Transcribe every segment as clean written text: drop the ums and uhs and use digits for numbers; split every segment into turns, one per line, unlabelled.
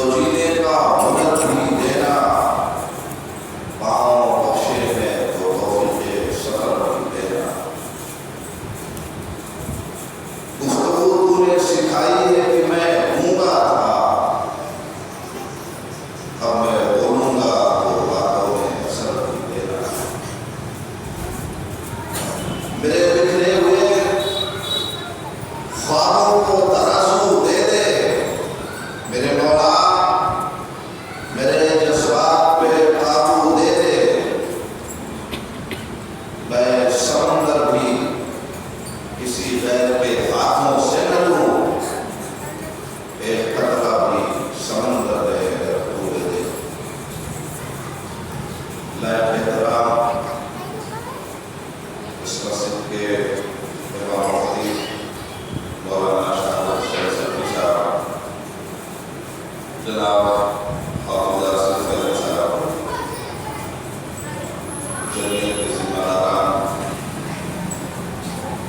تو جینے کا ہنر بھی دینا، پاؤں بخشے ہیں تو توفیق صبر بھی دینا۔ گفتگو تو نے سکھائی ہے کہ میں گونگا تھا، اب میں بولوں گا تو باتوں میں اثر بھی دینا۔ میرے بکھرے ہوئے خوابوں کو ترازو دے دے میرے مولا، میرے جذبات پہ قابو دے دے۔ میں سمندر بھی کسی غیر کے ہاتھوں سے نہ لوں، ایک قطرہ بھی سمندر ہے ڈوب دے۔ لائق احترام اس مسجد کے امام مفتی مولانا شاہ حسین صدیقی صاحب، جناب حافظ آصف فیض صاحب، جمعیت کے ذمہ داران،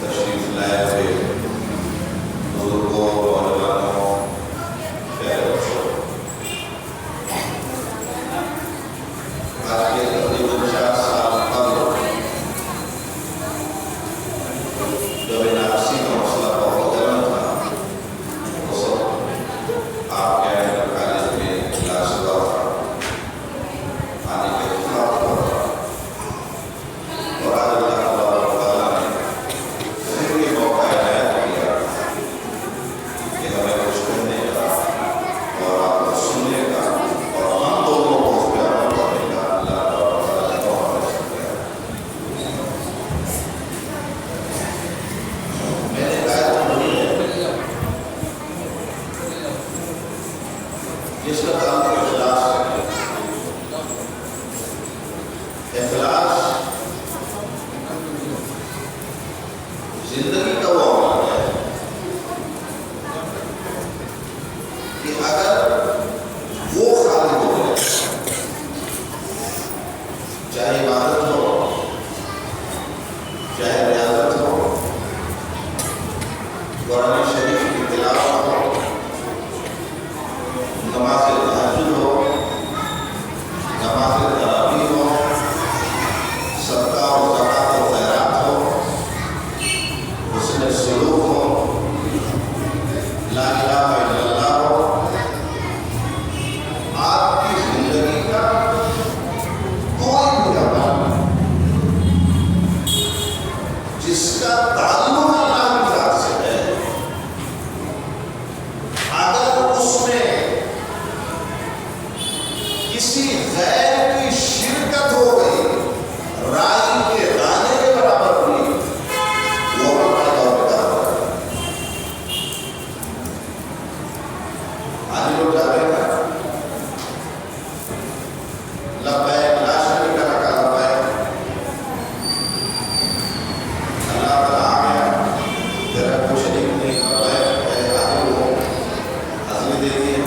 تشریف لائے ہوئے بزرگوں، نوجوانوں، پیارے بچوں، آج کے تقریباً 4 سال قبل جب NRC کا مسئلہ بہت گرم تھا، اس وقت آپ کے کالج میں اجلاس ہوا تھا، آنے کا اتفاق ہوا تھا، اور آج اللہ تبارک و تعالیٰ نے پھر یہ موقع عنایت کیا کہ ہمیں کچھ کرنے کا اور آپ کو سننے کا اور ہم دونوں کو اس پہ عمل کرنے کا اللہ تبارک و تعالیٰ نے موقع نصیب کیا۔ میں نے کہا پڑھی ہے جس کا تعلق اخلاص ہے۔ اخلاص زندگی کا وہ عمل ہے کہ اگر وہ خالق ہو جائے، چاہے عبادت ہو، چاہے ریاضت ہو، قرآن شریف کی تلاوت ہو، نماز تہجد ہو، نماز تراویح ہو، صدقہ و زکوٰۃ و خیرات ہو، حسن سلوک ہو، لا الہ الا اللہ ہو، آپ کی زندگی کا کوئی بھی عمل جس کا تعلق اللہ کی ذات سے ہے، اگر اس میں کسی غیر کی شرکت ہو گئی، رائی کے دانے کے برابر ہوئی، وہ ہمارے طور پہ کیا ہوگا؟ آج لوگ جا رہے ہیں لبیک لا شریک لک لبیک، اللہ تعالیٰ آ گیا، تیرا کوئی شریک نہیں، لبیک ہے، حاضر ہو، حاضری دے دی ہے،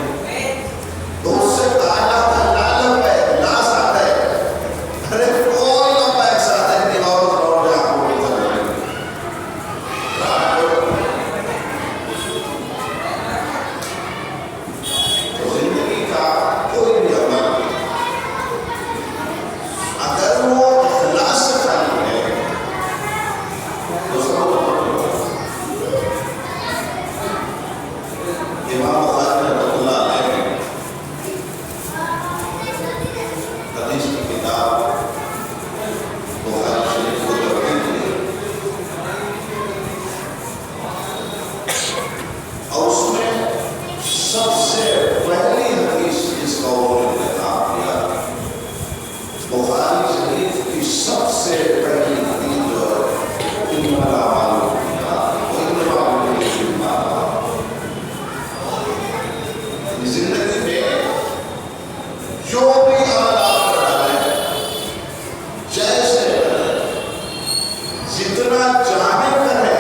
تو اس سے تعالیٰ اللہ لبیک لا ساتھ ہے، ارے کوئی لبیک ساتھ ہے نہیں، اور جہاں کو بھی کر لیں گے۔ تو زندگی کا کوئی بھی عمل اگر وہ اخلاص سے خالی ہے تو سب امام بخاری رحمۃ اللہ علیہ نے حدیث کی کتاب بخاری شریف کو ترتیب دی اور اس میں سب سے پہلی حدیث جس کا انہوں نے انتخاب کیا، بخاری شریف کی سب سے پہلی حدیث جو ہے انما الاعمال بالنیات وانما لکل امرئ ما نوى۔ زندگی میں جو بھی عمل آپ کر رہے ہیں، جیسے جتنا چاہے کریں،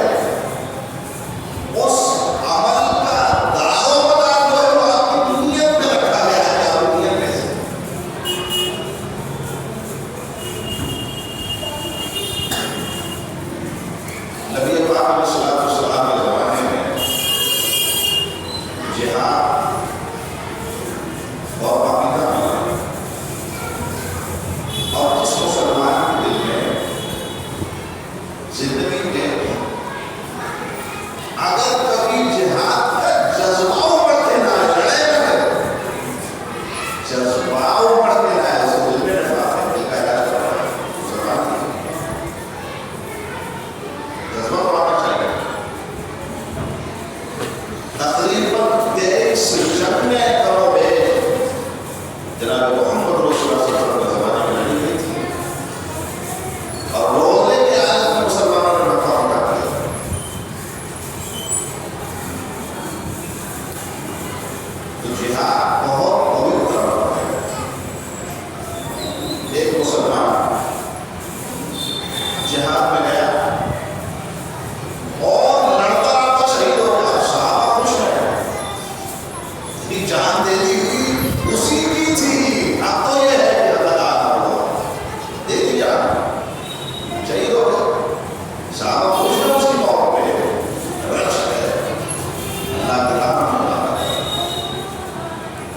اس عمل کا داؤ مدار جو ہے وہ آپ کی نیت میں رکھا گیا ہے کہ آپ نیت کیسے۔ نبی پاک علیہ الصلوۃ والسلام کے زمانے میں جہاد تو جہاد بہت پوتر عمل ہے. ایک مسلمان جہاد میں گیا اور لڑتا لڑتا شہید ہو گیا. صحابہ خوش ہیں کہ جان دے دی اسی کی تھی. اب تو یہ ہے کہ اللہ تعالیٰ دے دی جان، شہید ہو گئے. صحابہ خوش ہیں اس کی موت پہ. رش ہے اللہ کے راہ میں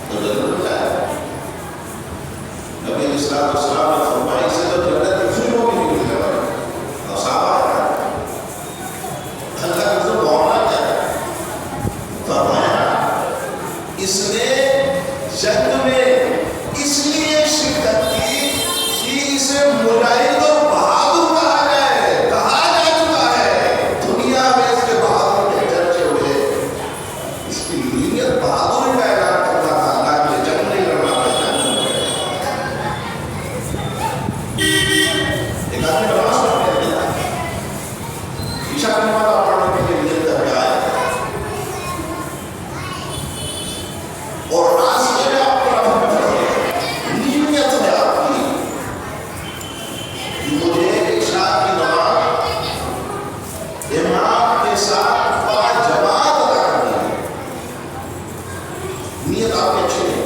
تو ضرور ہے. نبی علیہ السلام نے فرمایا سے تو جنت کی خوشبو بھی نہیں ملنے والی. اور صحابہ ہے اللہ کی خوشبو ہونا کیا ہے. فرمایا اس نے جنگ میں اس لیے شرکت کی کہ اسے مجاہد اور بہادر کہا جائے. کہا جا چکا ہے دنیا میں اس کے بہادر کے چرچے ہوئے. اس کی نیت بہادری کا اعلان کرتا تھا. اللہ کے لیے جنگ نہیں لڑنا پڑتا. ایک آدمی نماز پڑھنے گیا، عشاء کی نماز پڑھنے کے لیے نیت کر کے آیا اور راستے میں آپ کو نیت ہے آپ کی کہ مجھے عشاء کی نماز امام کے ساتھ باجماعت ادا کرنی ہے. نیت آپ کی اچھی ہے،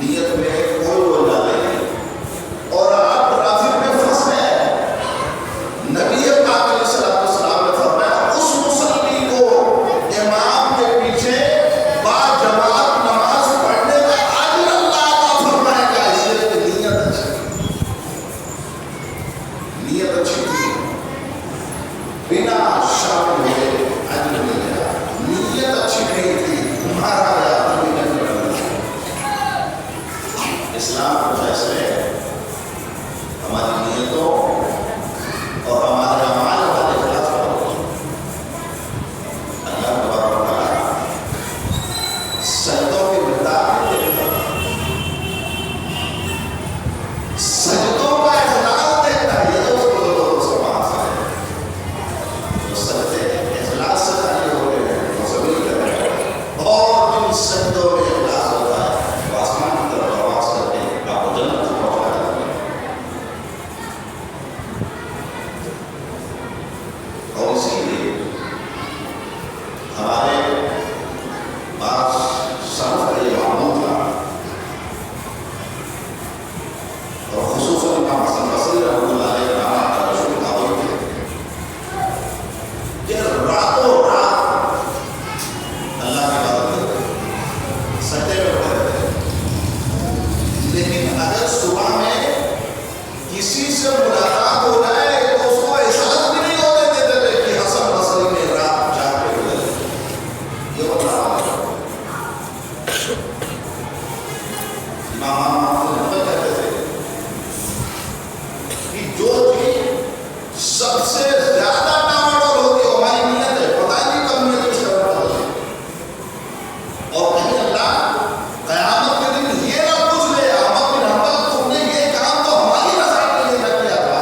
نیت میں کوئی وجہ نہیں. اور آپ رافع میں پھنس گئے. نبی پاک علیہ السلام نے فرمایا اس مسلمان کو امام کے پیچھے باجماعت نماز پڑھنے کا اجر اللہ عطا فرمائے گا. اس لیے کہ نیت اچھی تھی. نیت اچھی تھی، بنا شامل ہوئے اجر مل گیا. نیت اچھی نہیں تھی، تمہارا گیا تمہیں نہیں کرنا. اسلام کا فیصلہ ہے ہماری نیتوں اور ہمارے اعمال کا اخلاص کرو. اللہ تبارک و تعالیٰ سجدوں کی مقدار نہیں دیکھتا، سجدوں کا اخلاص دیکھتا ہے. یہ تو اس کو وہاں سے ہے تو سجدے اخلاص سے خالی ہو گئے ہیں وہ سبھی کر رہے ہیں. اور جن سجدوں میں اخلاص ہوتا ہے وہ آسمان کی طرف آواز کر کے آپ کو جنت تک پہنچا دیتے ہیں. اور اسی لیے ہمارے پاس سلف کا یہ معمول تھا اور خصوصاً امام حسن بصری رحمۃ اللہ علیہ نام کا رسول قابل تھے کہ راتوں رات اللہ کی عبادت کرتے تھے، سجدے میں پڑے تھے. لیکن اگر صبح میں کسی سے ملاقات ہو جائے تو اس کو احساس بھی نہیں ہونے دیتے تھے کہ حسن بصری نے رات جاگ کے گزاری. یہ بتا امام محمد کہتے تھے کہ جو چیز سب سے زیادہ ڈاواڈول ہوتی ہے ہماری نیت ہے. پتہ نہیں کب نیت کس طرح بدل جائے. اور کہیں اللہ قیامت کے دن یہ نہ پوچھ لے احمد بن حنبل تم نے یہ کام تو ہماری رضا کے لیے نہ کیا تھا.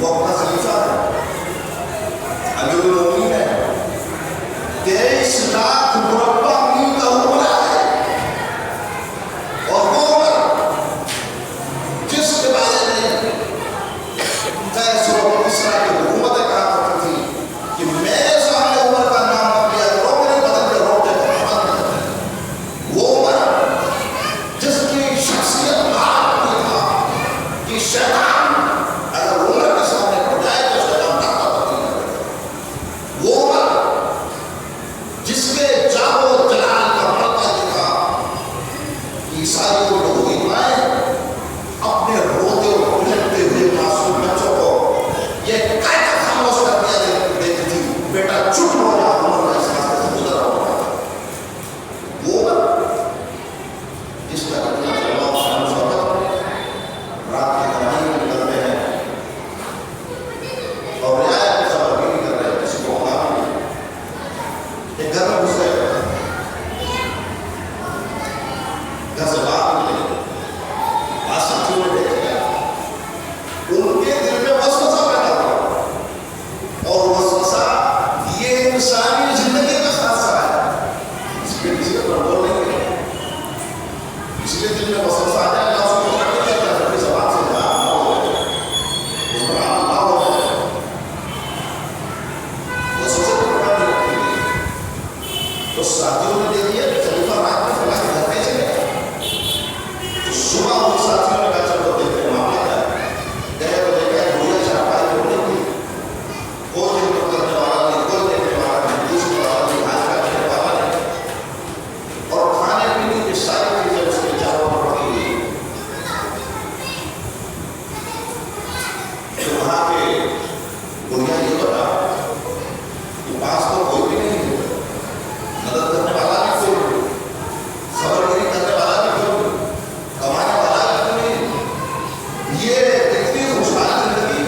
موقع خلیفہ ہے، امیر المومنین ہے، 23 لاکھ مربع میل کا عمرہ ہے، اور وہ عمر جس کے بارے میں قیصر و کسریٰ کی حکومتیں کہا کرتی تھی کہ میرے سامنے عمر کا نام مت لیا کرو، میرے بدن کے روٹے کو مت لیا کرو۔ وہ عمر جس کی شخصیت بھارت میں تھا کہ شیطان اگر عمر کے سامنے پڑ جائے تو شیطان طاقت تبدیل کر دے گا۔ وہ عمر جس کے جاہ و جلال کا مرتبہ یہ تھا کہ عیسائیوں کو وہی مائیں اپنے روتے اور اجڑتے ہوئے معصوم بچوں کو یہ کہہ کر خاموش کر دیا دیتی تھی، بیٹا چپ ہو جا، عمر کا اس راستے سے گزر رہا ہوگا۔ وہ عمر جس کا اتنا جلوہ و شان و شوکت رات کی تنہائی میں نکلتے ہیں اور رعایا کی خبر بھی نہیں کر رہے، کسی کو خبر نہیں، ایک گھر میں گھس گئے، گھر سے باہر نکلے، آج ساتھیوں نے دیکھ لیا، ان کے دل میں وسوسہ پیدا ہوا، اور وسوسہ یہ انسانی زندگی کا خاصہ ہے، اس کے کسی پر بول نہیں گئے، اس لیے دل میں وسوسہ آ جائے گا، اس کو پکڑ کے کیا اپنی زبان سے جواب نہ ہو جائے، اس پر عمل نہ ہو جائے، وسوسے کو پکڑ نہیں رکھیں گے۔ تو ساتھیوں نے دیکھ لیا کہ خلیفہ رات میں فلاں کے گھر پہ چلے گئے، تو صبح ان ساتھیوں نے کہا چلو دیکھتے ہیں معاملہ کیا ہے، گئے تو دیکھا ہے گویا چارپائی پہ پڑی ہوئی، کوئی خدمت کرنے والا نہیں، کوئی دیکھنے والا نہیں، دوسرے والا نہیں، ہاتھ کا کرنے والا نہیں، اور کھانے پینے کی ساری چیزیں اس کے چاروں پر پڑی ہوئی۔ تو وہاں پہ گویا یہ بتا کہ پاس تو کوئی بھی نہیں ہے، مدد کرنے والا بھی کوئی نہیں، خبرگیری کرنے والا بھی کوئی نہیں، کمانے والا بھی کوئی نہیں، یہ اتنی خوشحال زندگی،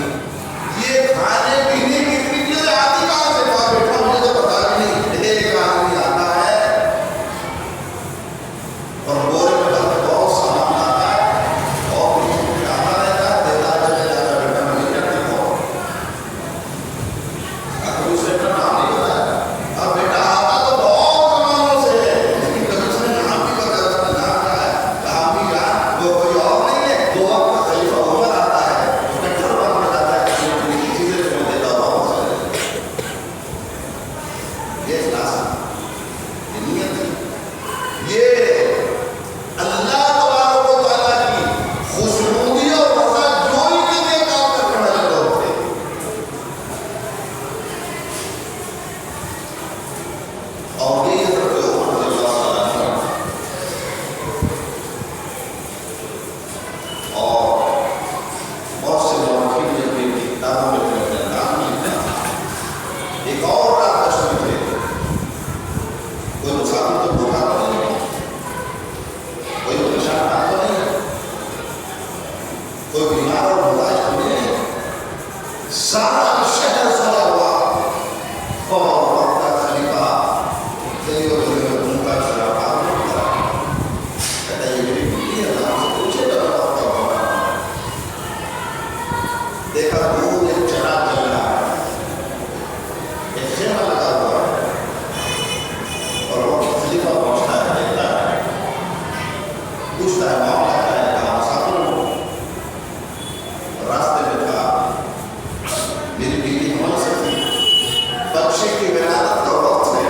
یہ کھانے پینے کی اتنی چیزیں آتی کہاں سے؟ وہاں بیٹھا مجھے تو پتا بھی نہیں، ایک آدمی آتا ہے اور بورے میں بھر کے بہت سامان آتا ہے اور کچھ آتا رہتا ہے، دیتا چلے جاتا ہے، بیٹا مجھے کیا دیکھو، اگر اس نے اپنا نام نہیں بتایا، اب بیٹا آتا تو بہت زمانوں سے ہے، لیکن کبھی اس نے نام بھی بتایا، اس کا نام کیا ہے، کہا بھی جان وہ کوئی اور نہیں ہے، دو وقت کا خلیفہ عمر آتا ہے، اس نے گھر پر بنا جاتا ہے، کھانے پینے کی چیزیں جو میں دیتا ہوں بہت سارے، یہ اخلاص ہے، یہ نیت ہے، یہ اللہ تبارک و تعالیٰ کی خوشنودی اور رضا جوئی کے لیے کام کرنے والے لوگ تھے۔ اور یہ حضرت عمر رضی اللہ تعالیٰ عنہ اور بہت سے مورخین نے اپنی کتابوں میں اپنے نام لکھا، ایک اور رات کشمیر تھے، کوئی مسافر تو بھوکا تو نہیں ہے، کوئی پریشان حال تو نہیں ہے، کوئی بیمار اور محتاج تو نہیں ہے، سارا شہر سویا ہوا، اور وقت کا خلیفہ دیو دیو ان کا شراب آگے ہوتا ہے، کہتا ہے یہ میری بیٹی ہے، اللہ سے پوچھے گا وقت کا ہوگا، دیکھا دور ایک چراغ جل رہا ہے، ایک خیمہ لگا ہوا ہے، اور وہ خلیفہ پہنچتا ہے، دیکھتا ہے، پوچھتا ہے معاملہ کیا ہے، کہا مسافر ہوں، راستے میں تھا، میری بیٹی حمل سے تھی، بچے کی ولادت کا وقت ہے،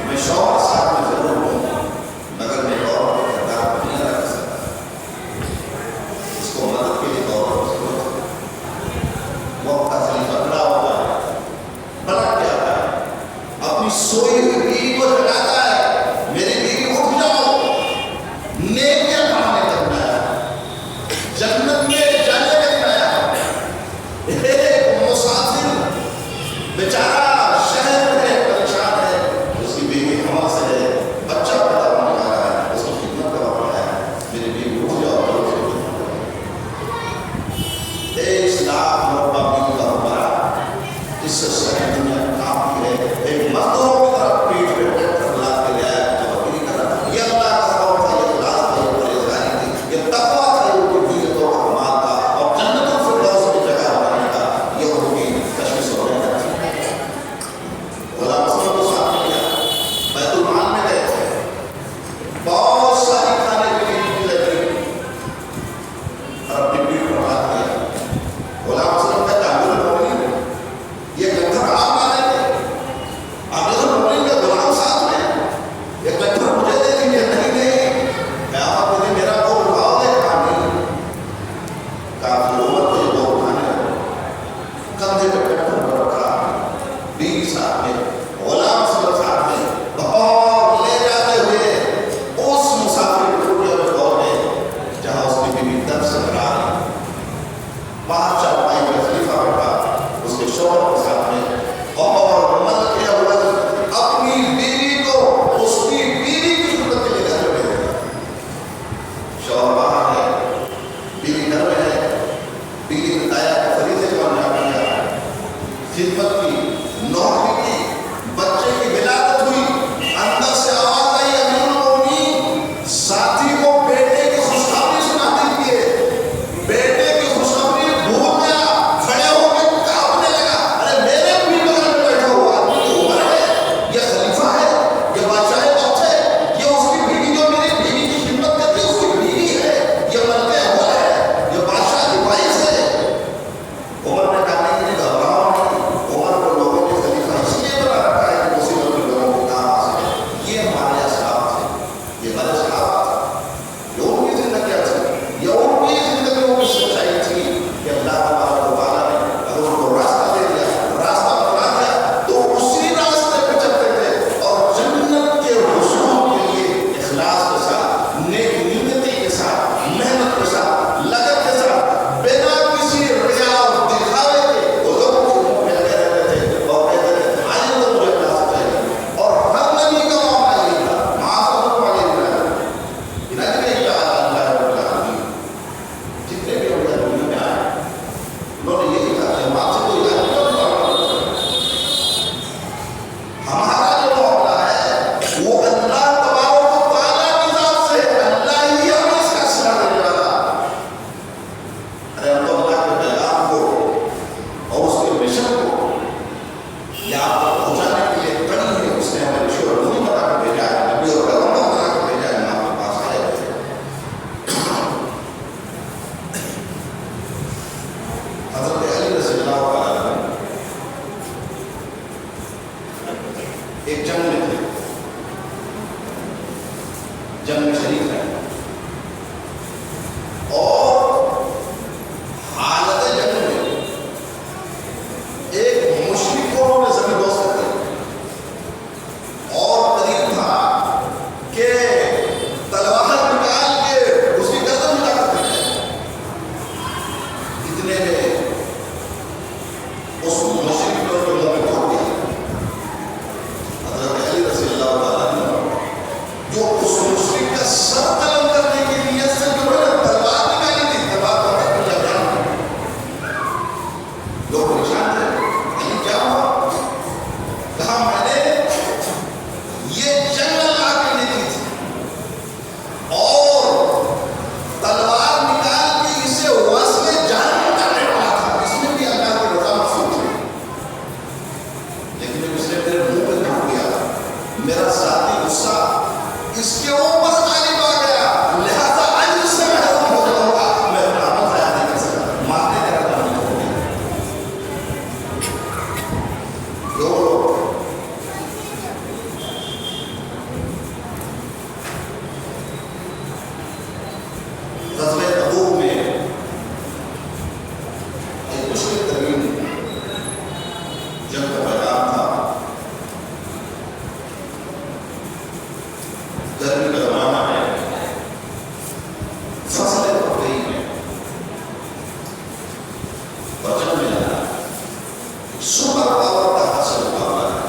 میں شوہر ساتھ میں ضرور ہوں، مگر میں اور کردار کو نہیں ادا کر سکتا، اس کو مدد کے لیے دور اور ضرورت ہے، وقت کا خلیفہ کھڑا ہوتا ہے، پلٹ کے آتا ہے، اپنی سوئی ہوئی بیوی کو جگاتا ہے، میری بیوی اٹھ جاؤ، نیکیاں کمانے کا دن آیا، جنت میں جانے کا دن آیا، ایک مسافر بیچارہ شہر میں پریشان ہے، اس کی بیوی حمل سے ہے، بچہ پیدا ہونے والا ہے، اس کو خدمت کا وقت ہے، میری بیوی اٹھ جاؤ اور اس کی خدمت کرو۔ 23 لاکھ مربع میل کا عمرہ، اس سے صحیح دنیا کافی ہے، ایک مزدوروں کی طرف پیٹ پہ ٹیک کر لا کے لے آیا، تو اپنی طرح یہ اللہ کا خوف تھا، یہ اخلاص تھا، یہ پرہیزگاری تھی، یہ تقویٰ تھا، یہ ان کی نیتوں کا کمال تھا، اور جنت الفردوس کی جگہ بنانے کا یہ تاکہ عمر کو یہ دور اٹھانے لگے. کندھے پہ پتھر رکھا, بیوی ساتھ میں, غلام سب ساتھ میں, اور لے جاتے ہوئے اس مسافر ٹوٹے ہوئے دور میں جہاں اس کی بیوی درد سے بھرا رہی, وہاں چارپائی میں خلیفہ بیٹھا اس کے شوہر کے ساتھ میں, اور ملک اول اپنی بیوی کو اس کی بیوی کی خدمت کے لیے گھر میں بھیجا. شوہر باہر ہے, بیوی گھر میں ہے, بیوی نے دایا کے فریضے کو انجام دیا, خدمت کی, نوکری کی, بچے کی ولادت ہوئی, اندر سے آواز آئی امیر المومنین ساتھی کو بیٹے کی خوشخبری سناتے ہوئے, بیٹے کی خوشخبری بھول گیا, کھڑے ہو کے کانپنے لگا, ارے میرے بھی بغل میں بیٹھا ہوا آدمی کی عمر ہے, یہ خلیفہ ہے, یہ بادشاہ وقت ہے, یہ اس کی بیوی جو میری بیوی کی خدمت کرتی ہے اس کی بیوی ہے, یہ ملک اول ہے, یہ بادشاہ کی وائس ہے. عمر نے کہا نہیں گھبراؤ نہیں, عمر کو لوگوں نے خلیفہ اس لیے بنا رکھا ہے کہ مصیبت میں لوگوں کو کام آ سکے. یہ ہمارے اسلاف تھے, یہ ہمارے اسلاف تھے, یہ ان کی زندگیاں تھی, یہ ان کی زندگیوں کی سچائی تھی کہ اللہ تبارک و تعالیٰ نے اگر ان کو راستہ دے دیا, راستہ بتلا دیا, تو اسی راستے پہ چلتے تھے اور جنت کے حصول کے لیے اخلاص کے ساتھ, نیک نیتی کے ساتھ, محنت کے ساتھ, لگن کے ساتھ, بنا کسی ریا اور دکھاوے کے وہ لوگوں کی خدمت میں لگے رہتے تھے اور کہتے تھے آج تو مجھے اخلاص چاہیے. اور ہر نبی کا معاملہ یہ تھا, معاذ اللہ اللہ رب العالمین جتنے بھی اولیاء دنیا میں آئے انہوں نے یہی کہا کہ ماں سے کوئی غیر ہمارا جو معاملہ ہے وہ اللہ تبارک و تعالیٰ کی ذات سے, اللہ ہی ہمیں اس کا صلہ دینے والا. ارے ہم تو اللہ کے پیغام کو اور اس کے مشن کو یہاں پر پہنچانے کے لیے کڑی ہے, اس نے ہمیں رشی اور نہیں بتا کے بھیجا ہے, نبی اور پیغمبر بنا کے بھیجا ہے, ہم آپ کے پاس آئے ہوئے. حضرت علی رضی اللہ تعالیٰ عنہ ایک جنگ میں تھے, جنگ میں شریک ہے, اور حالت جنگ میں ایک مشرک کو انہوں نے زمین دوست کر دی, اور قریب تھا کہ تلوار نکال کے اس کی گردن ملا کر دے. اتنے میں اس مشرک نے ان کو توڑ دیا. حضرت علی رضی اللہ تعالیٰ عنہ جو اس مشرک کا سر قلم کرنے کی نیت سے جو ہے تلوار نکالی تھی, تلوار کا حق ملا جان لوگ پریشان تھے, علی کیا ہوا؟ کہا میں نے یہ جنگ اللہ کے لیے کی تھی اور تلوار نکال کے اسے وصل جان میں ڈالنے والا تھا, اس میں بھی اللہ کی رضا مقصود تھی, لیکن جب اس نے میرے منہ پہ ڈھونڈ دیا, میرا ذاتی غصہ اس کے اوپر غالب آ گیا, لہذا آج اس سے محروم ہو جاؤں گا, میں اپنا عمل ضائع نہیں کر سکتا, مارنے کا ارادہ نہیں ہو گیا. غزوہ تبوک میں ایک مشکل ترین جنگ کا پیغام تھا. گرمی کا زمانہ ہے, فصلیں پک گئی ہیں, بچن میں جانا سپر پاور کا حاصل مقابلہ ہے.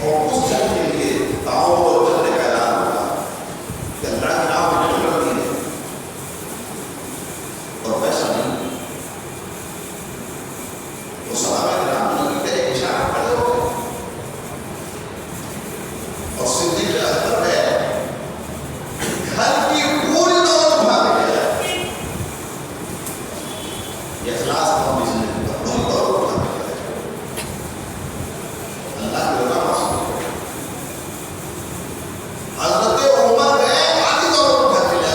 اور اس جنگ کے لیے تعاون اور جھگڑے کا اعلان ہوگا کہ اللہ کے نام میں جنگ لڑنی ہے اور پیسہ نہیں. وہ صحابہ کرام نے ایک اشارہ کھڑے ہو گئے, اور صدیق اکبر ہے گھر کی پوری دولت اٹھا کے گیا. یہ اخلاص تھا اپنی زندگی کا, پوری دولت اٹھا کے گیا, اللہ کی رضا حاصل. حضرت عمر گئے, آدھی دولت اٹھا کے لیا,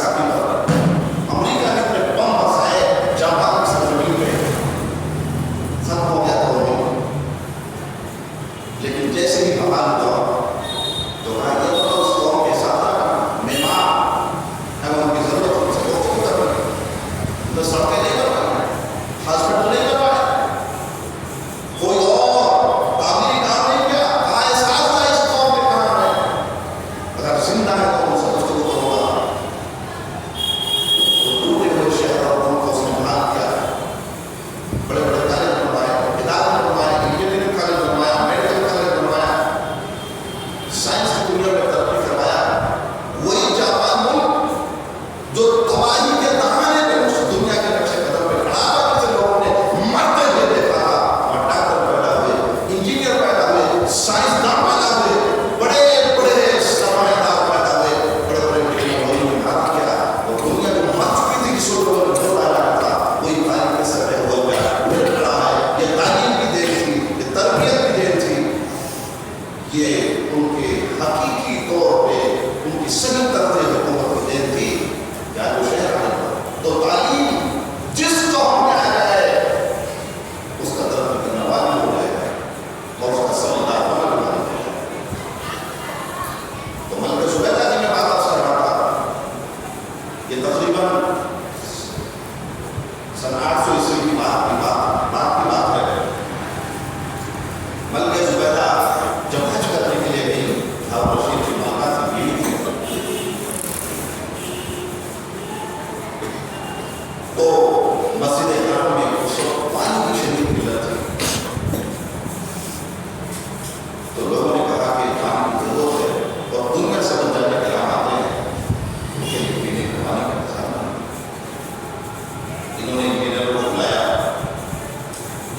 ناگاساکی پر امریکہ نے اپنے بم برسائے جاپان کی سرزمین پہ، ختم ہو گیا تو لیکن جیسے ہی بحال ہوا تو بھائی اس قوم کے ساتھ معمار اگر ان کی ضرورت ان سے گفتگو کر رہے ہیں تو سڑکیں نہیں کر پائے، ہاسپٹل نہیں کر پائے، کوئی اور تعمیری کام نہیں کیا، کہاں احساس تھا اس قوم کے کہاں ہے، اگر زندہ ہے تو ان سے گفتگو کروں گا۔ تو ٹوٹے ہوئے شہر اور قوم کو اس نے بحال کیا، بڑے بڑے کالج بنوائے، ادارے بنوائے، انجینئرنگ کالج بنوایا، میڈیکل کالج بنوایا، سائنس کی دنیا میں ترقی کروایا۔ وہی جاپان ملک جو تباہی کے دہانے پہ اس دنیا کے نقشے قدم پہ کھڑا ہوا، جسے لوگوں نے مرتے ہوئے دیکھا تھا، اور ڈاکٹر پیدا ہوئے، انجینئر پیدا ہوئے، سائنسداں پیدا ہوئے، بڑے بڑے سرمایہ دار پیدا ہوئے، بڑے بڑے ٹیکنالوجی میں ہاتھ کیا، اور دنیا جو مر چکی تھی جس کو جو لایا تھا وہی تعلیم کے سر پہ ہوا گیا کھڑا ہے۔ یہ تعلیم کی دین تھی، یہ تربیت کی دین تھی، یہ ان کے حقیقی طور پہ ان کی صحیح طرز حکومت کی دین تھی۔ یا جو شہر آنے پر تو تعلیم جس قوم میں آ جائے اس کا ترقی کرنا واجب ہو جائے گا اور اس کا سمجھدار ہونا بھی واجب ہو جائے گا۔ تو ملکہ زبیدہ کی میں بات آپ سے رہا تھا، یہ تقریباً سن 800 عیسوی کی بات ہے۔ ملکہ زبیدہ جب حج کرنے کے لیے گئی، ہارون رشید کی ملاقات کی بیوی تھی، تو مسجد حرم میں اس وقت پانی کی شدید قلت تھی، تو لوگوں نے کہا کہ پانی کی ضرورت ہے اور دنیا سے بن جانے کے آتے ہیں، ان کے لیے پینے کے پانی کا انتظام نہیں۔ انہوں نے انجینئر کو بلایا،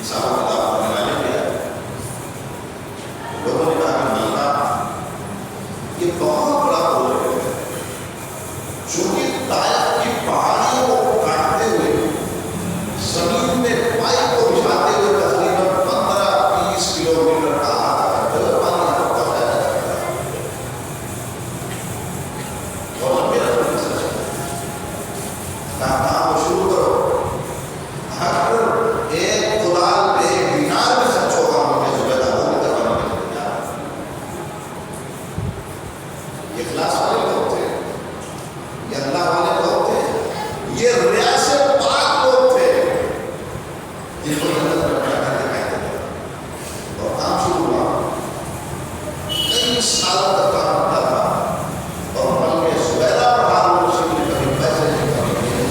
حساب و کتاب کرنے والے بھی آئے، لوگوں نے کہا کہ ملکہ یہ بہت بڑا پروجیکٹ ہے، چونکہ طائف کی پہاڑیوں کو کاٹتے ہوئے زمین میں پائپ کو بچھاتے ہوئے تقریباً 15-20 کلومیٹر کا احاطہ کرتے ہوئے پانی یہاں پر پہنچایا جا سکتا ہے۔ اور میرا جو سچ ہے کام کو شروع کرو، ہر ایک کدال پہ ایک دینار بھی خرچ ہوگا، ملکہ زبیدہ وہ بھی کروانے کے لیے تیار ہے۔ یہ اخلاص والے لوگ تھے، یہ اللہ والے لوگ تھے، یہ ریاض سے پاک لوگ تھے، جن کو جنت میں اپنا گھر دکھائی دیتا تھا۔ اور کام شروع ہوا، کئی سالوں تک کام ہوتا تھا، اور ملکہ زبیدہ اور ہارون رشید نے کبھی پیسے نہیں کبھی نہیں،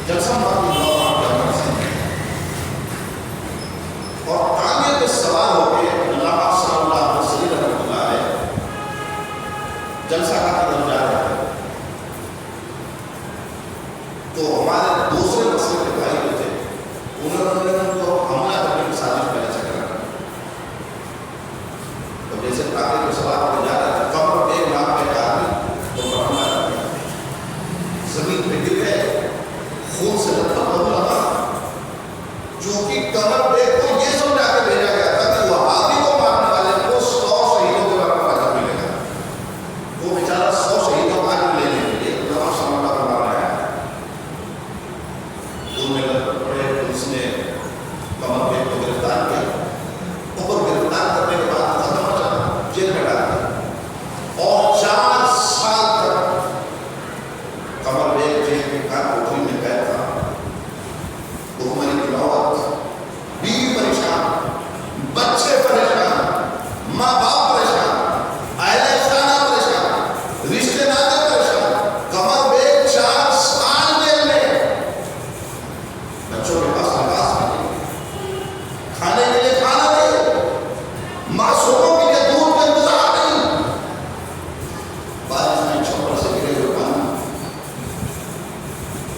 جلسہ ماتی نوان کے عمل سے اور آگے کے سوال ہو کے علامہ صلی اللہ علیہ وسلم رحمۃ اللہ علیہ جلسہ کا طرف جا رہے ہیں تو ہمارے دوسرے مسئلے کے بھائی جو تھے انہوں نے تو حملہ کرنے کی سازش پہلے سے کرا تو جیسے تاکہ جو سوال پہ جا رہا تھا کم ایک لاکھ پہ آدمی تو پر حملہ کر دیا زمین پہ گر گئے خون سے لطفت لگا چونکہ کمر دیکھ تو یہ سمجھا کے بھیجا گیا تھا کہ وہ آدمی کو مارنے والے کو 100 شہیدوں کے بارے میں پتا ملے گا وہ بیچارہ 100 شہیدوں کا لے لیں گے یہ تو جمع سمجھا کر مار رہا ہے ان میں بڑے پولیس نے کمر دیکھ کو گرفتار کیا اور گرفتار کرنے کے بعد ختم ہو جانا جیل میں ڈال دیا اور 4 سال تک کمر دیکھ جیل کے کار کوٹری میں قید تھا حکمرانی کی نوبت بیوی پریشان بچے پریشان ماں باپ پریشان اہل خانہ پریشان رشتے ناتے پریشان کمر بیگ 4 سال جیل میں بچوں کے پاس لباس نہیں کھانے کے لیے کھانا نہیں معصوموں کے لیے دودھ کا انتظام نہیں بارش میں چھپر سے گرے ہوئے پانی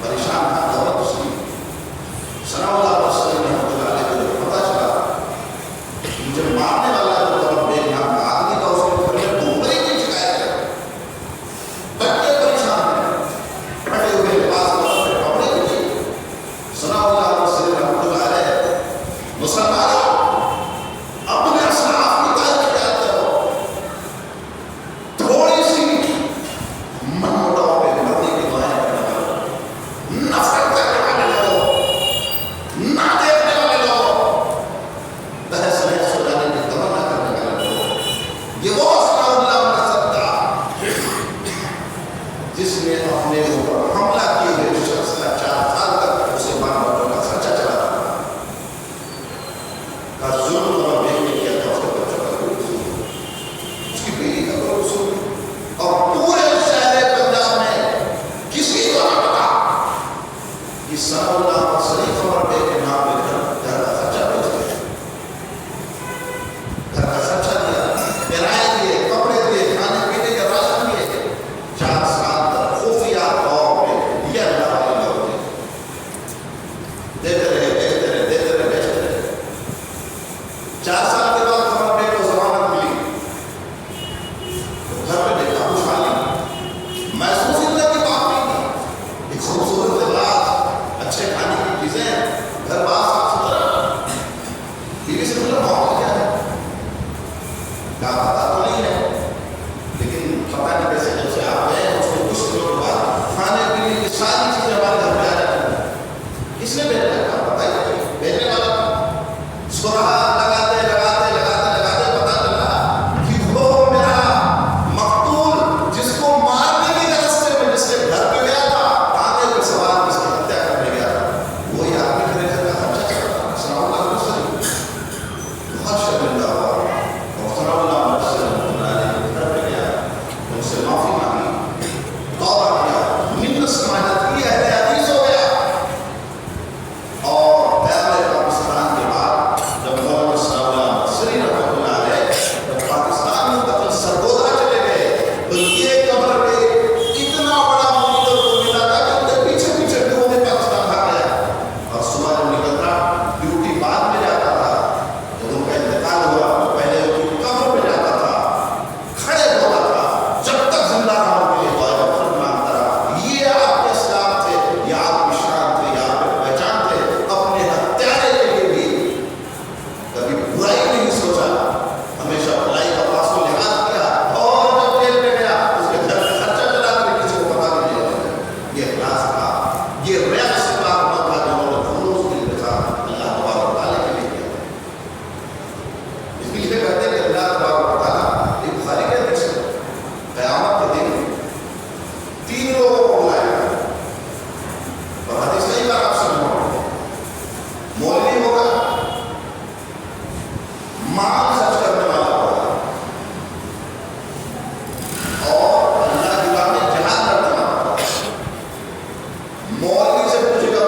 پریشان تھا دولت اس کی ثناء اللہ علیہ وسلم رحمۃ اللہ علیہ کو جب پتا چلا مجھے مارنے والا جو طرف بے نام آدمی کا اس کے گھر میں ڈھونڈنے کی شکایت ہے بچے پریشان ہیں پھٹے ہوئے لباس بدلتے کپڑے کے لیے ثناء اللہ علیہ وسلم رحمۃ اللہ علیہ مسلمانوں اپنے اسلاف کی تعریف کرو تھوڑی سی من مٹاؤ پہ مرنے کی دعائیں کرنے والے نفرت کرنے والے لوگ نہ دیکھنے والے لوگ بحث نہیں سجانے کی تمنا کرنے والے لوگ یہ وہ ثناء اللہ علیہ وسلم جس نے اپنے اوپر حملہ کیے ہوئے شخص کا 4 سال تک اسے مارنے کا خرچہ چلا رہا کا ظلم اور بے نے کیا تھا اس کے بچوں کا کوئی قصور نہیں اس کی بیوی کا کوئی قصور نہیں اور پورے شہر پنجاب میں کسی کو نہ پتا کہ ثناء اللہ علیہ وسلم اور بے کے نام پہ گھر کا خرچہ بھیجتے ہیں گھر کا خرچہ دیا کرایہ دیے کپڑے دیے کھانے پینے کے راشن دیے 4 سال تک خفیہ طور پہ یہ اللہ والے لوگ دیتے رہے بیچتے رہے دیتے رہے بیچتے رہے 4 سال کے بعد کمر بیگ کو ضمانت ملی تو گھر پہ دیکھا خوشحالی محسوس اتنا کی بات نہیں تھی ایک خوبصورت لباس اچھے کھانے کی چیزیں گھر بار صاف ستھرا بیوی سے مجھے موقع کیا ہے کیا پتا تو نہیں ہے لیکن پتا نہیں کیسے جب سے آپ گئے اس کو کچھ دنوں کے بعد کھانے پینے کی ساری چیزیں ہمارے گھر میں آ جاتی ہیں اس نے بھیجا ہے کیا پتا ہی نہیں بھیجنے والا سراہا لگاتے لگاتے لگاتے لگاتے پتا چلا کہ وہ میرا مقتول جس کو مارنے کی غرض سے میں جس کے گھر پہ گیا تھا آگے پہ سوال جس کی ہتیا کرنے گیا تھا وہی آدمی میرے گھر کا خرچہ چلا تھا ثناء اللہ علیہ وسلم بہت شرمندہ ہوا اور ثناء اللہ علیہ وسلم کے گھر پہ گیا ان سے معافی مانگی توبہ کیا منت سماجت کی اہل حدیث ہو گیا اور پہلے پاکستان کے بعد جب مولانا ثناء اللہ مصری رحمۃ اللہ علیہ جب پاکستان میں دفن سرگودا چلے گئے تو یہ قبر پہ اتنا بڑا منظر کو ملا تھا کہ ان کے پیچھے پیچھے لوگوں نے پاکستان بھاگ گیا اور صبح جب نکلتا ڈیوٹی بعد میں جاتا تھا جب ان کا انتقال ہوا تو پہلے ان کی قبر پہ جاتا تھا کھڑے ہوتا تھا جب تک زندہ رہنے کے لیے دعا مغفرت مانگتا رہا یہ آپ کے اسلام تھے یہ آپ کی شان تھے یہ آپ کی پہچان تھے اپنے ہتھیارے کے لیے بھی کبھی برائی نہیں سوچا ہمیشہ بھلائی کا پاس کو لحاظ کیا اور جب جیل میں گیا اس کے گھر کا خرچہ چلا کر کسی کو پتا نہیں چلا یہ اخلاص تھا یہ ریاض سے بات نہ تھا جو انہوں نے خلوص کے لیے تھا اللہ تبارک و تعالیٰ کے لیے کیا اس لیے کہتے ہیں کہ اللہ تبارک و تعالیٰ یہ بخاری کے حدیث ہے قیامت کے دن 3 لوگوں کو بلائے گا اور حدیث کئی بار آپ سنو مولوی ہوگا مال خرچ کرنے والا ہوگا اور اللہ کی راہ میں جہاد کرنے والا ہوگا مولوی سے پوچھے گا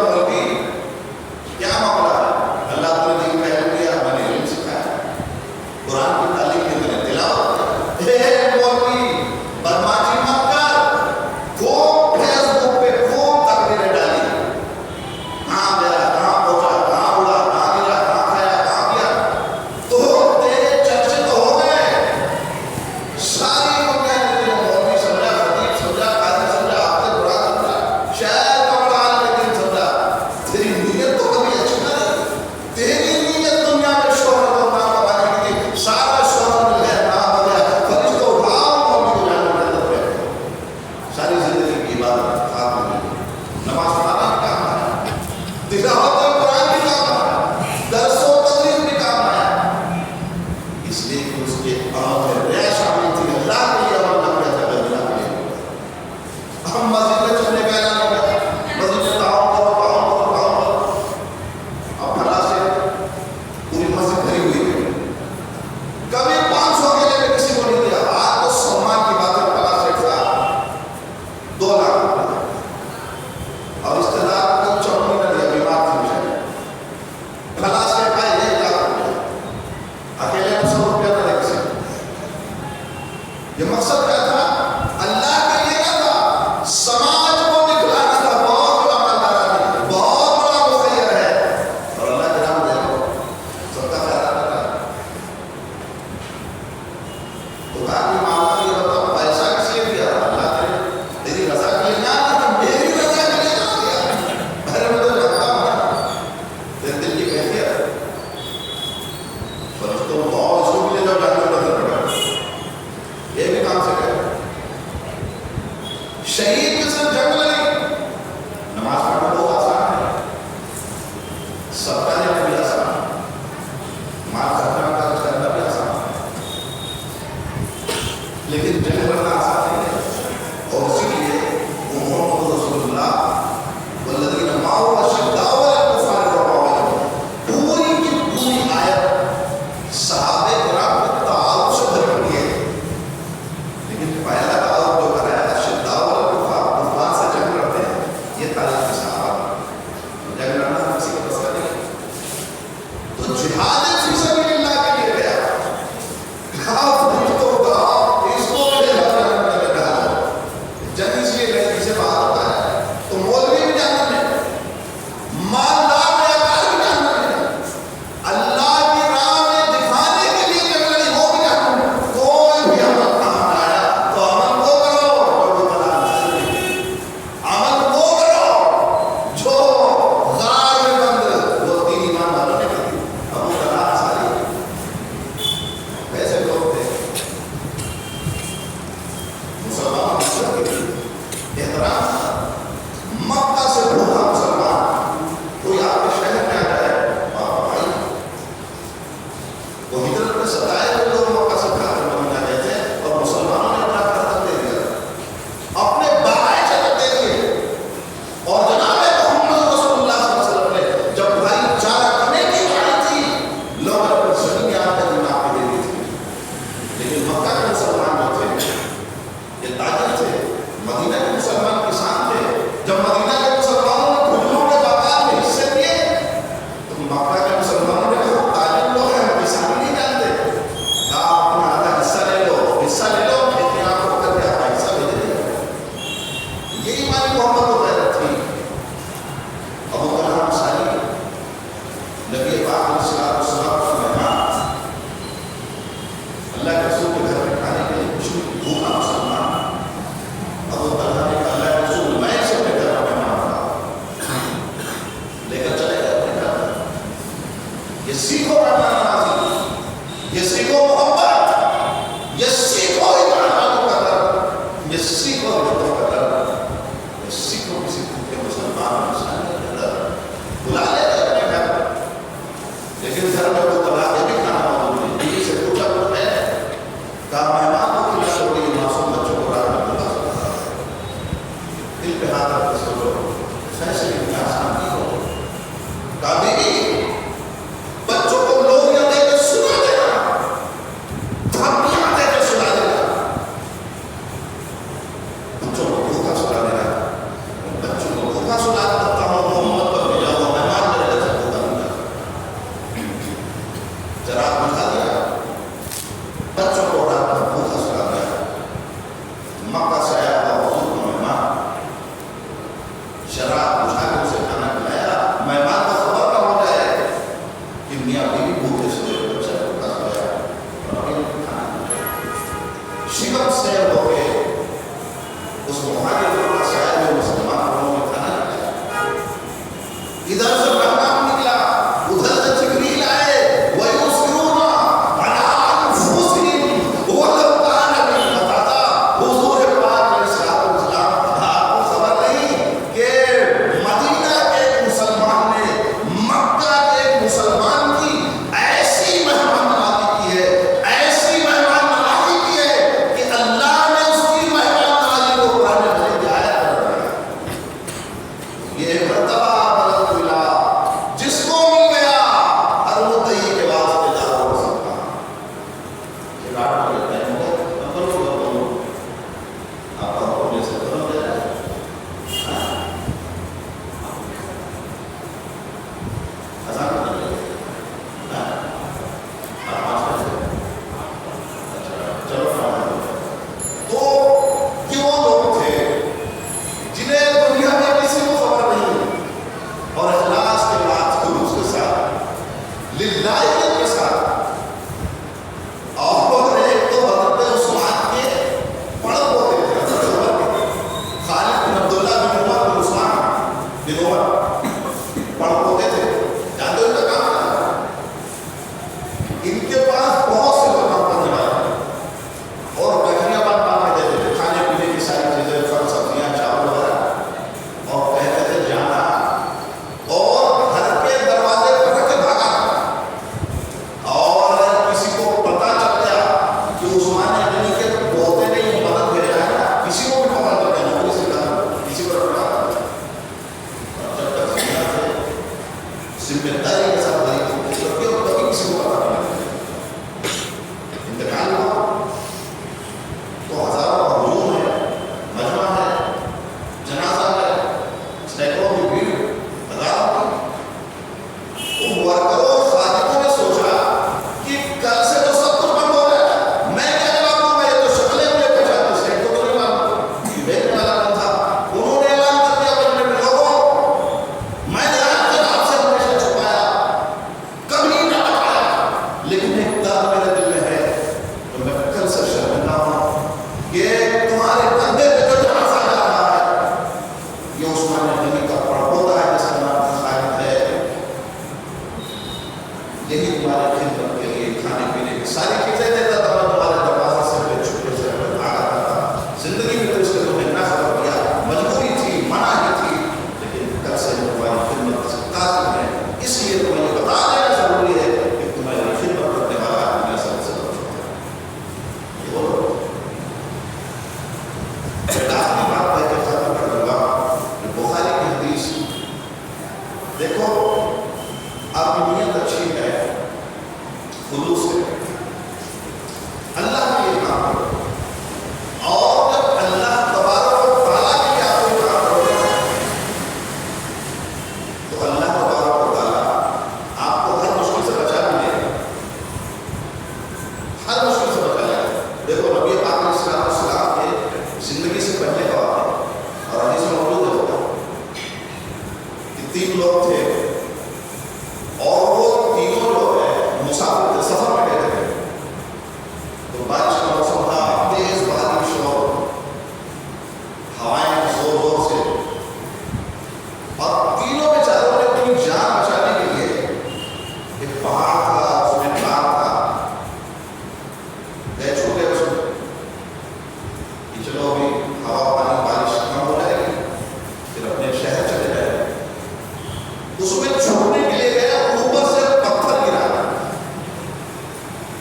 تفصیلات کرتا ہوں، محمد پر بھیجا ہوا مہمان میرے گھر سے بھوکا نہیں جاتا۔ رات میں کھا دیا، بچوں کو رات میں بھوکا سلا دیا۔ مکہ سے آیا ہوا حضور کا مہمان، شراب بجھا کے اسے کھانا کھلایا۔ مہمان کو خبر نہ ہو جائے کہ میاں بیوی بھوکے سوئے، بچہ بھوکا سویا اور ابھی کھانا شکم سے ہو کے اس مہاجر کا شاید میں مسلمان لوگوں میں کھانا کھلایا۔ ادھر سے پیغام نکلا، ادھر سے جبریل آئے، وَيُصِرُونَ عَلَىٰ أَنفُسِهِمْ وَلَوْ كَانَ بِهِمْ خَصَاصَةٌ۔ حضور پاک علیہ الصلوۃ والسلام، آپ کو خبر نہیں کہ مدینہ کے ایک مسلمان نے مکہ کے ایک مسلمان کی ایسی مہمان نوازی کی ہے، ایسی مہمان نوازی کی ہے کہ اللہ نے اس کی مہمان نوازی کو قرآن مجید میں آیا کر دیا۔ یہ مرتبہ بلند ملا، جس کو مل گیا ہر مدعی کے واسطے دار ہو سکتا۔ یہ بات ہو جاتا ہے آپ اپنے سے کرو دے رہے ہیں۔ اذان کر دیں تو یہ وہ لوگ تھے جنہیں دنیا میں کسی کو خبر نہیں، اور اخلاص کے بعد خلوص کے ساتھ للہیت کے ساتھ، اور ایک تو حضرت عثمان کے پڑھ ہوتے تھے، حضرت عمر کے خالد بن عبداللہ بن عمر بن عثمان بن عمر پڑھ ہوتے تھے۔ جانتے ہو ان کا کام کیا تھا؟ ان کے پاس بہت سے برتن بن جاتے اور گٹھیاں بن کے دیتے تھے، کھانے پینے کی ساری چیزیں، پھل سبزیاں چاول وغیرہ، اور کہتے تھے جانا، اور گھر کے دروازے پر رکھ کے بھاگا۔ اور اگر کسی کو پتہ چل گیا کہ عثمان غنی کے بولتے نہیں مدد بھیج رہا ہے نا، کسی کو بھی پتہ چل گیا نوکری سے کہا کسی کو رکھا، اور جب تک ذمہ داری کے ساتھ بھائی کو کبھی کسی کو پتہ نہیں چلے۔ انتقال ہوا تو ہزاروں ہجوم ہے، مجمع ہے، جنازہ ہے، سینکڑوں کی بھیڑ، ہزاروں کی۔ ان ورکروں خادموں نے سوچا کہ کل سے تو سب کچھ بند ہو رہا ہے، میں کیا جواب دوں؟ میں تو شکلیں مجھے پہچان دو، سینٹ کو تو نہیں معلوم کہ بیچنے والا کون تھا۔ انہوں نے اعلان کر دیا اپنے لوگوں، میں نے آج تک آپ سے ہمیشہ چھپایا، کبھی نہ بتایا، لیکن ایک درد میرے دل میں ہے تو میں کل سے شرمندہ ہوں کہ تمہارے کندھے پہ جو جنازہ جا رہا ہے یہ عثمان غنی کا پڑپوتا ہے، جس کا نام خالد ہے۔ یہی تمہارے خدمت کے لیے کھانے پینے کی ساری چیزیں دیتا تھا، میں تمہارے دروازے سے بے چھپے سے بھاگا تھا۔ زندگی میں تو اس کے تمہیں نہ خبر دیا، مجبوری تھی، منع ہی تھی، لیکن کل سے تمہاری خدمت سے قاصر ہے، اس لیے تمہیں یہ بتا دینا ضروری ہے کہ تمہاری خدمت کرنے والا آدمی اصل سے بچتا ہے۔ یہ وہ لوگ آخری بات کہہ کے ختم کر دوں گا، بخاری کی حدیث دیکھو، آپ کی نیت اچھی ہے، خلوص ہے، اللہ کے لیے کام کرو، اور جب اللہ تبارک و تعالیٰ کے لیے آپ کوئی کام کرو تو اللہ تبارک و تعالیٰ آپ کو ہر مشکل سے بچا بھی لے گا، ہر مشکل سے بچا لے گا۔ دیکھو نبی پاک علیہ الصلوۃ والسلام کے زندگی سے پہلے کا واقعہ اور حدیث میں موجود ہوگا کہ 3 لوگ تھے، اور وہ تینوں جو ہے مسافر تھے، سفر میں گئے تھے، تو بارش کا موسم تھا، تیز بارش اور ہوائیں زور زور سے، اور تینوں بیچاروں نے اپنی جان بچانے کے لیے، ایک پہاڑ تھا اس میں کار تھا، گئے چھوٹے اس میں کہ چلو ابھی ہوا پانی بارش کم ہو جائے گی، پھر اپنے شہر چلے جائے۔ اس میں چھوٹنے کے لیے گیا، اوپر سے پتھر گرا،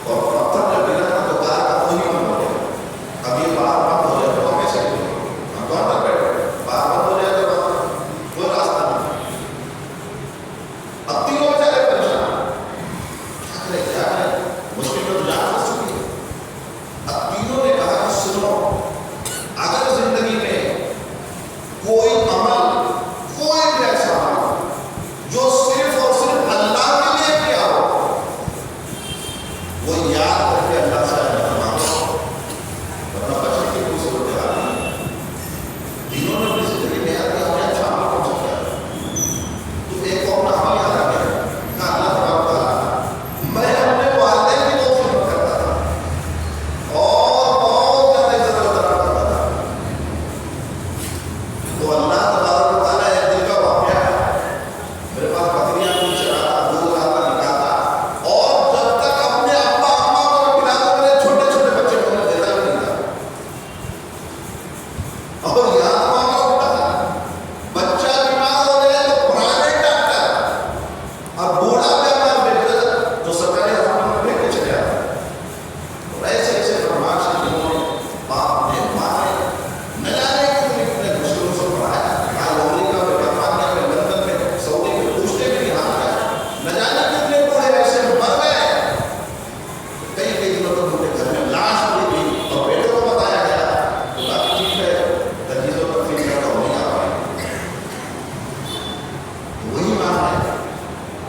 اور پتھر جب گرا تھا تو کار کا خون ہی بند ہو گیا۔ اب یہ بار بند ہو جائے تو ہم کیسے کریں؟ ہم تو اندر بیٹھے، بار بند ہو جائے تو کوئی راستہ نہیں۔ اب تینوں بیچارے پریشان، کیا کریں، مشکل میں تو جان پھنس چکی ہے۔ اب تینوں نے کہا کہ سنو، اگر زندگی میں کوئی عمل، کوئی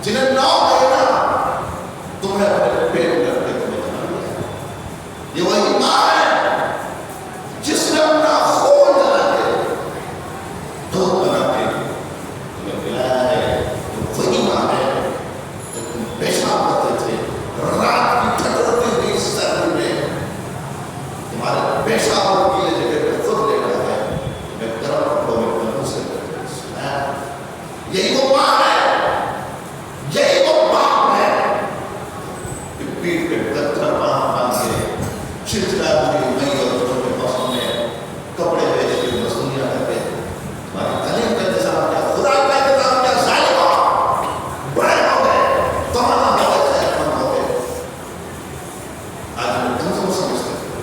جنہیں نہ دینا تمہیں اپنے پیٹ میں رکھ کے تمہیں جنم دیا. یہ وہی ماں ہے جس نے اپنا خون جلا کے دودھ بنا کے تمہیں پلایا ہے. وہی ماں ہے جب تم پیشاب کرتے تھے رات کی ٹھنڈی ہوئی سردی میں تمہارے پیشاب کی جگہ پہ خود لے رہا ہے. میں گرم کپڑوں میں بندوں سے سنایا. یہی وہ ماں ہے, یہی وہ باپ ہے کہ پیٹ پہ پتھر باندھ کے چڑچڑا ہوئی مئی اور بچوں کے موسم میں کپڑے بیچ کے مزدوریاں کرتے ہماری تعلیم کا انتظام کیا, خدا کا انتظام کیا, ظالموں بڑے ہو گئے تمہارا بہت خیر مند ہو گئے. آج میں کمزور سمجھتے ہو,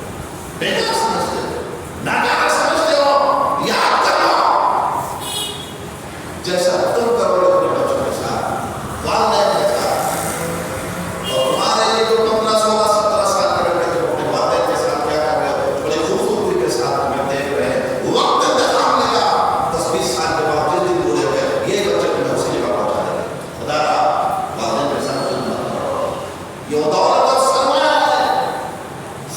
بیکار سمجھتے ہو, ناکارہ سمجھتے ہو. یاد کرو جیسا تم کرو گے اپنے بچوں کے ساتھ, والدین کے ساتھ, اور تمہارے لیے جو 15 16 17 سال کے لڑکے تم اپنے والدین کے ساتھ کیا کر رہے ہو, بڑی خوبصورتی کے ساتھ تمہیں دیکھ رہے ہیں. وقت انتظام لے گا 10 20 سال کے بعد جس دن پورے ہوئے یہ بچے تمہیں اسی جگہ پہنچا دیں گے. خدا والدین کے ساتھ ظلم مت کرو. یہ دولت اور سرمایہ ہے,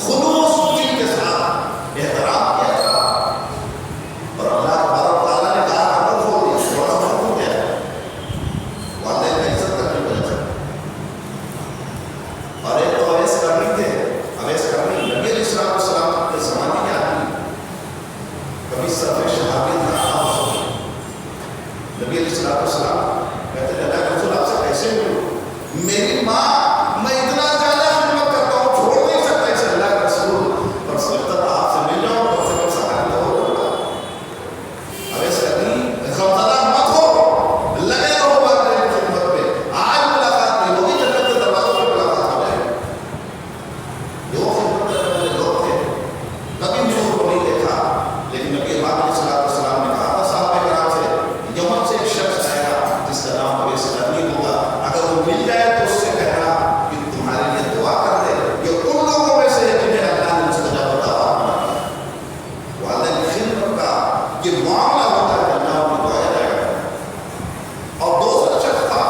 خلوص دل کے ساتھ احترام کیا جائے. اور اللہ تبارک تعالیٰ نے کہا کہ کھول دیا, تھوڑا سا کھول دیا والدین کا عزت کرنے کی وجہ سے. اور ایک تو اویس کرنی تھے, اویس کرنی نبی علیہ السلام کے زمانے کے آدمی, کبھی سفر شہابی تھا. نبی علیہ السلام کہتے ہیں اللہ کے رسول آپ سے کیسے ملوں, میری ماں میں اتنا زیادہ خدمت کرتا ہوں چھوڑ نہیں سکتا اسے. اللہ کے رسول پر سمجھتا تھا آپ سے مل جاؤں تو سے کم سہارا ہو. اویس کرنی غمزدہ مت ہو, لگے رہو والدین کی خدمت پہ. آج ملاقات نہیں ہوگی, جنت کے دروازوں پہ ملاقات ہو جائے گی. یہ وہ خدمت کرنے والے لوگ تھے, کبھی چور کو نہیں دیکھا, لیکن نبی پاک علیہ السلام نے کہا تھا صحابہ کرام سے, یمن سے ایک شخص آئے گا جس کا نام اویس کرنی ہوگا, اگر وہ مل جائے تو اس سے کہنا کہ تمہارے لیے دعا کر دے. یہ ان لوگوں میں سے جنہیں اللہ نے مستجاب دعوت بنا دیا. والدین کی خدمت کا یہ معاملہ ہوتا ہے, اللہ ان کو دعایا جائے گا. اور دوسرا شخص تھا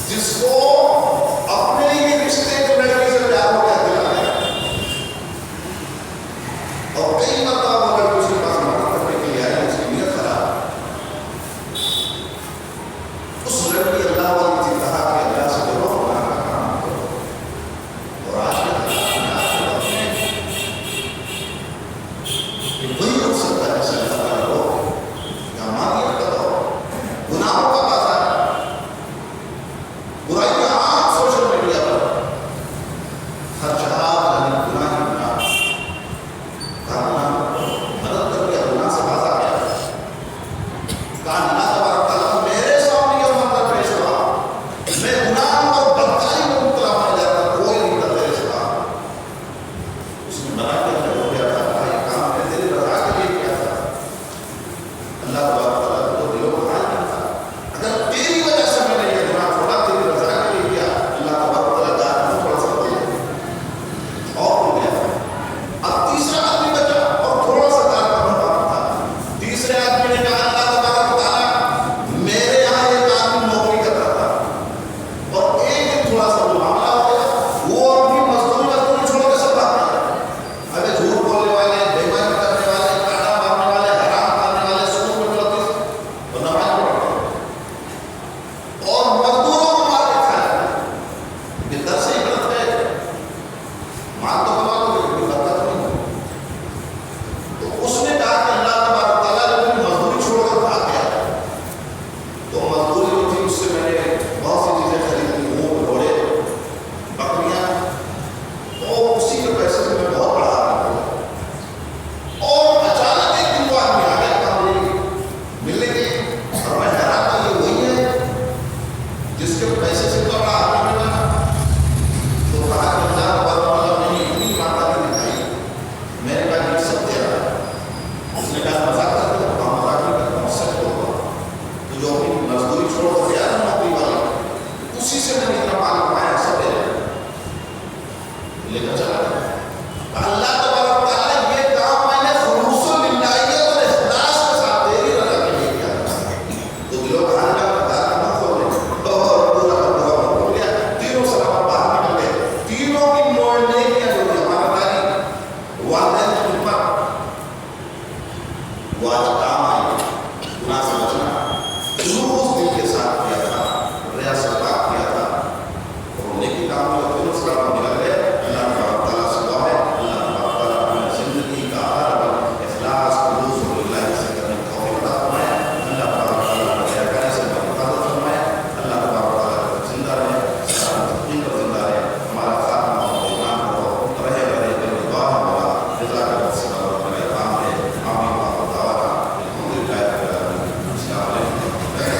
جس کو اپنے ہی رشتے کے لڑکی سے پیار ہو گیا, دل آ گیا, اور کئی مرتبہ وہ لڑکی اس کے پاس مدد کرنے کے لیے آئی, اس کی نیت خراب. اس لڑکی اللہ والی تھی, کہا کہ اللہ سے ڈرو, اللہ کا کام کرو. اور آج یہ وہی ہو سکتا ہے جیسے اللہ تعالیٰ لوگ یا ماں کی حرکت ہو, گناہوں کا بازار, برائیاں عام سوشل میڈیا پر, ہر جہاں گناہ ہی گناہ, کہا گناہ مدد کر دیا, گناہ سے باز آ گیا, کہا